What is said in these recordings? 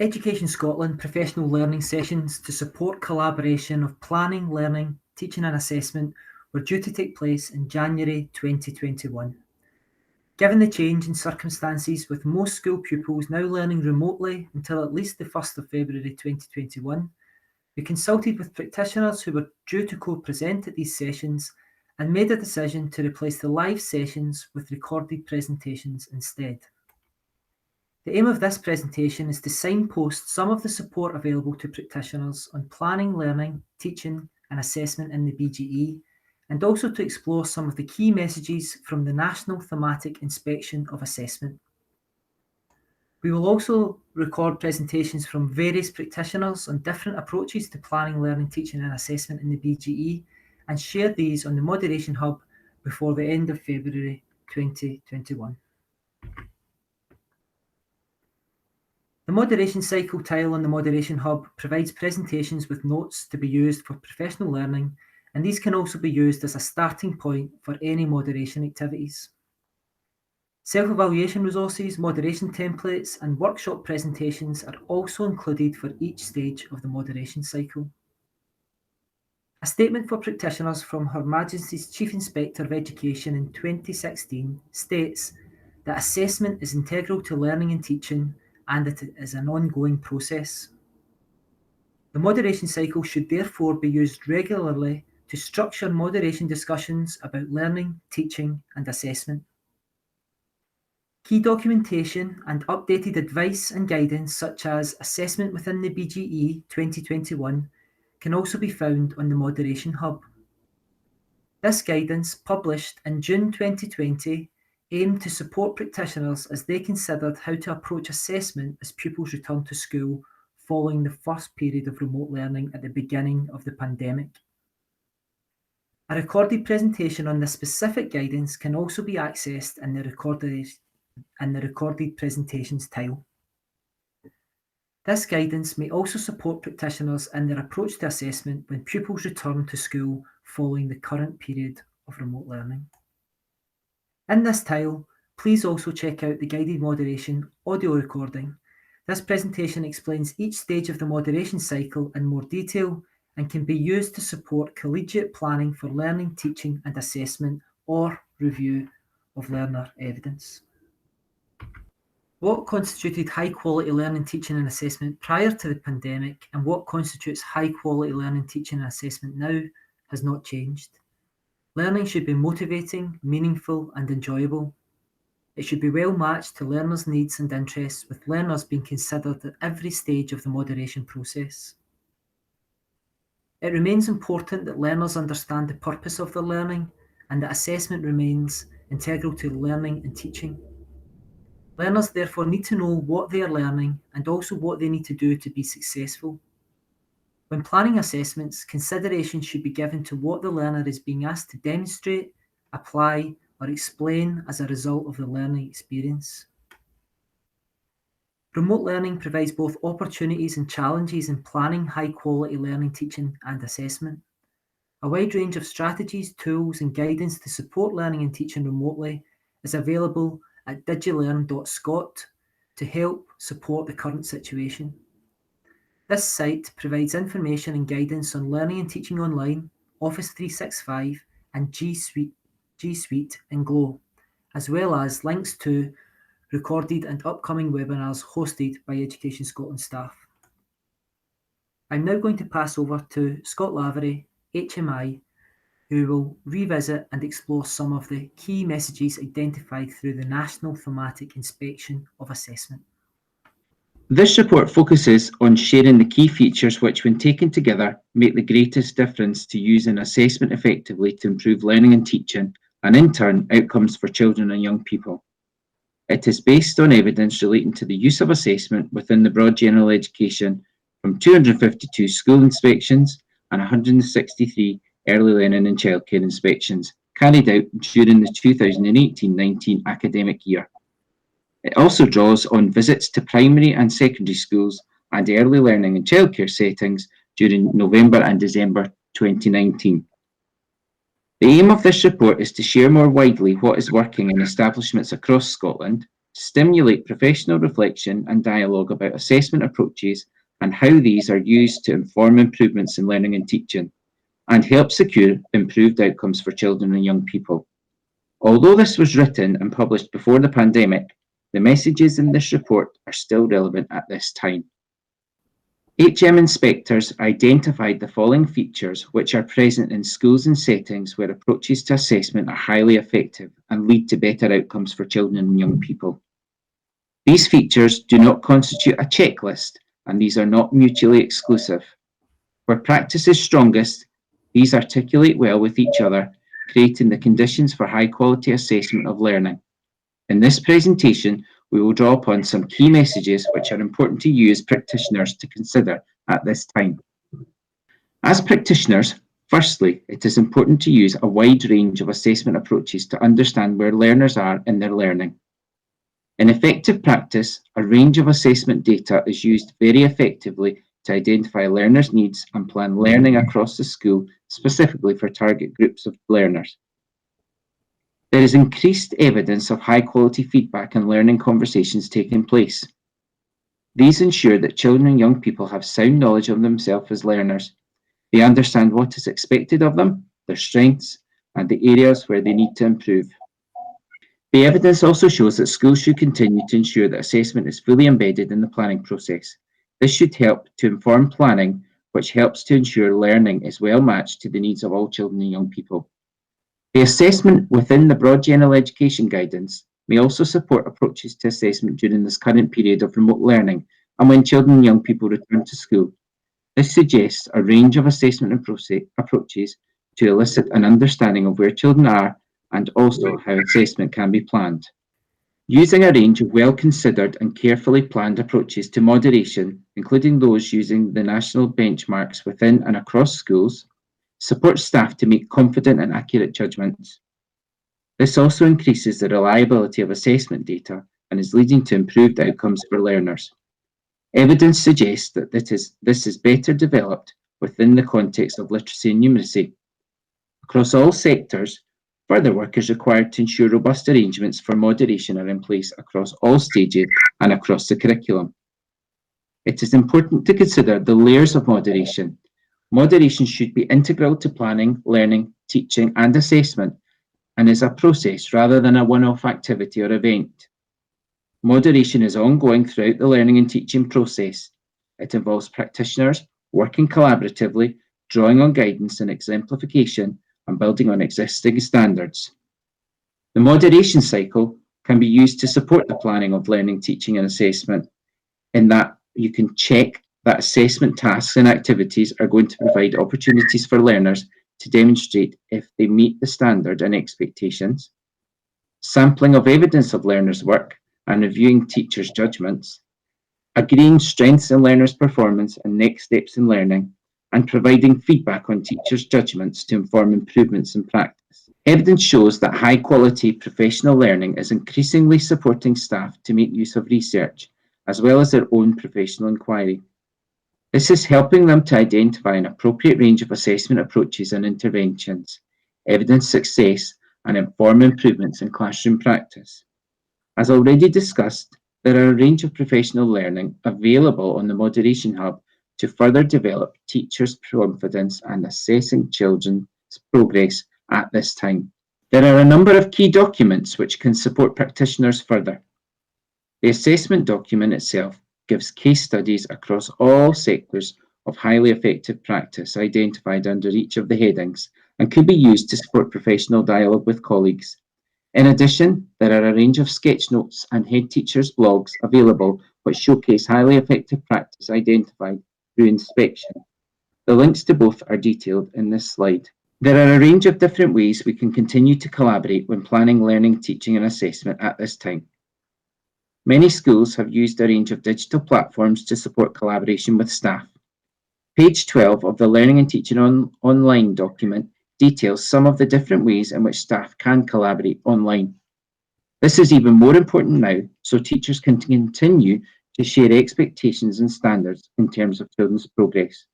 Education Scotland professional learning sessions to support collaboration of planning, learning, teaching and assessment were due to take place in January 2021. Given the change in circumstances with most school pupils now learning remotely until at least the 1st of February 2021, we consulted with practitioners who were due to co-present at these sessions and made a decision to replace the live sessions with recorded presentations instead. The aim of this presentation is to signpost some of the support available to practitioners on planning, learning, teaching and assessment in the BGE, and also to explore some of the key messages from the National Thematic Inspection of Assessment. We will also record presentations from various practitioners on different approaches to planning, learning, teaching and assessment in the BGE and share these on the Moderation Hub before the end of February 2021. The Moderation Cycle tile on the Moderation Hub provides presentations with notes to be used for professional learning, and these can also be used as a starting point for any moderation activities. Self-evaluation resources, moderation templates and workshop presentations are also included for each stage of the moderation cycle. A statement for practitioners from Her Majesty's Chief Inspector of Education in 2016 states that assessment is integral to learning and teaching and that it is an ongoing process. The moderation cycle should therefore be used regularly to structure moderation discussions about learning, teaching and assessment. Key documentation and updated advice and guidance such as Assessment within the BGE 2021 can also be found on the Moderation Hub. This guidance, published in June 2020, aimed to support practitioners as they considered how to approach assessment as pupils return to school following the first period of remote learning at the beginning of the pandemic. A recorded presentation on this specific guidance can also be accessed in the recorded presentations tile. This guidance may also support practitioners in their approach to assessment when pupils return to school following the current period of remote learning. In this tile, please also check out the guided moderation audio recording. This presentation explains each stage of the moderation cycle in more detail and can be used to support collegiate planning for learning, teaching and assessment or review of learner evidence. What constituted high-quality learning, teaching and assessment prior to the pandemic and what constitutes high-quality learning, teaching and assessment now has not changed. Learning should be motivating, meaningful and enjoyable. It should be well matched to learners' needs and interests, with learners being considered at every stage of the moderation process. It remains important that learners understand the purpose of their learning and that assessment remains integral to learning and teaching. Learners therefore need to know what they are learning and also what they need to do to be successful. When planning assessments, consideration should be given to what the learner is being asked to demonstrate, apply, or explain as a result of the learning experience. Remote learning provides both opportunities and challenges in planning high-quality learning, teaching, and assessment. A wide range of strategies, tools, and guidance to support learning and teaching remotely is available at digilearn.scot to help support the current situation. This site provides information and guidance on learning and teaching online, Office 365 and G Suite and Glow, as well as links to recorded and upcoming webinars hosted by Education Scotland staff. I'm now going to pass over to Scott Lavery, HMI, who will revisit and explore some of the key messages identified through the National Thematic Inspection of Assessment. This report focuses on sharing the key features which, when taken together, make the greatest difference to using assessment effectively to improve learning and teaching, and in turn, outcomes for children and young people. It is based on evidence relating to the use of assessment within the broad general education from 252 school inspections and 163 early learning and childcare inspections carried out during the 2018-19 academic year. It also draws on visits to primary and secondary schools and early learning and childcare settings during November and December 2019. The aim of this report is to share more widely what is working in establishments across Scotland, stimulate professional reflection and dialogue about assessment approaches and how these are used to inform improvements in learning and teaching, and help secure improved outcomes for children and young people. Although this was written and published before the pandemic, the messages in this report are still relevant at this time. HM inspectors identified the following features which are present in schools and settings where approaches to assessment are highly effective and lead to better outcomes for children and young people. These features do not constitute a checklist, and these are not mutually exclusive. Where practice is strongest, these articulate well with each other, creating the conditions for high-quality assessment of learning. In this presentation, we will draw upon some key messages which are important to you as practitioners to consider at this time. As practitioners, firstly, it is important to use a wide range of assessment approaches to understand where learners are in their learning. In effective practice, a range of assessment data is used very effectively to identify learners' needs and plan learning across the school, specifically for target groups of learners. There is increased evidence of high-quality feedback and learning conversations taking place. These ensure that children and young people have sound knowledge of themselves as learners. They understand what is expected of them, their strengths, and the areas where they need to improve. The evidence also shows that schools should continue to ensure that assessment is fully embedded in the planning process. This should help to inform planning, which helps to ensure learning is well matched to the needs of all children and young people. The assessment within the broad general education guidance may also support approaches to assessment during this current period of remote learning and when children and young people return to school. This suggests a range of assessment approaches to elicit an understanding of where children are and also how assessment can be planned. Using a range of well-considered and carefully planned approaches to moderation, including those using the national benchmarks within and across schools, supports staff to make confident and accurate judgments. This also increases the reliability of assessment data and is leading to improved outcomes for learners. Evidence suggests that this is better developed within the context of literacy and numeracy. Across all sectors, further work is required to ensure robust arrangements for moderation are in place across all stages and across the curriculum. It is important to consider the layers of moderation. Moderation should be integral to planning, learning, teaching, and assessment, and is a process rather than a one-off activity or event. Moderation is ongoing throughout the learning and teaching process. It involves practitioners working collaboratively, drawing on guidance and exemplification, and building on existing standards. The moderation cycle can be used to support the planning of learning, teaching, and assessment, in that you can check that assessment tasks and activities are going to provide opportunities for learners to demonstrate if they meet the standard and expectations, sampling of evidence of learners' work and reviewing teachers' judgments, agreeing strengths in learners' performance and next steps in learning, and providing feedback on teachers' judgments to inform improvements in practice. Evidence shows that high-quality professional learning is increasingly supporting staff to make use of research, as well as their own professional inquiry. This is helping them to identify an appropriate range of assessment approaches and interventions, evidence success, and inform improvements in classroom practice. As already discussed, there are a range of professional learning available on the Moderation Hub to further develop teachers' confidence and assessing children's progress at this time. There are a number of key documents which can support practitioners further. The assessment document itself gives case studies across all sectors of highly effective practice identified under each of the headings and can be used to support professional dialogue with colleagues. In addition, there are a range of sketch notes and head teachers' blogs available which showcase highly effective practice identified through inspection. The links to both are detailed in this slide. There are a range of different ways we can continue to collaborate when planning learning, teaching and assessment at this time. Many schools have used a range of digital platforms to support collaboration with staff. Page 12 of the Learning and Teaching Online document details some of the different ways in which staff can collaborate online. This is even more important now, so teachers can continue to share expectations and standards in terms of children's progress.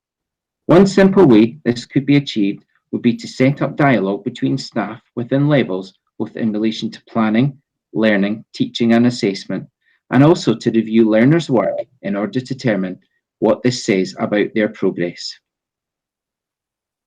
One simple way this could be achieved would be to set up dialogue between staff within levels, both in relation to planning, learning, teaching and assessment, and also to review learners' work in order to determine what this says about their progress.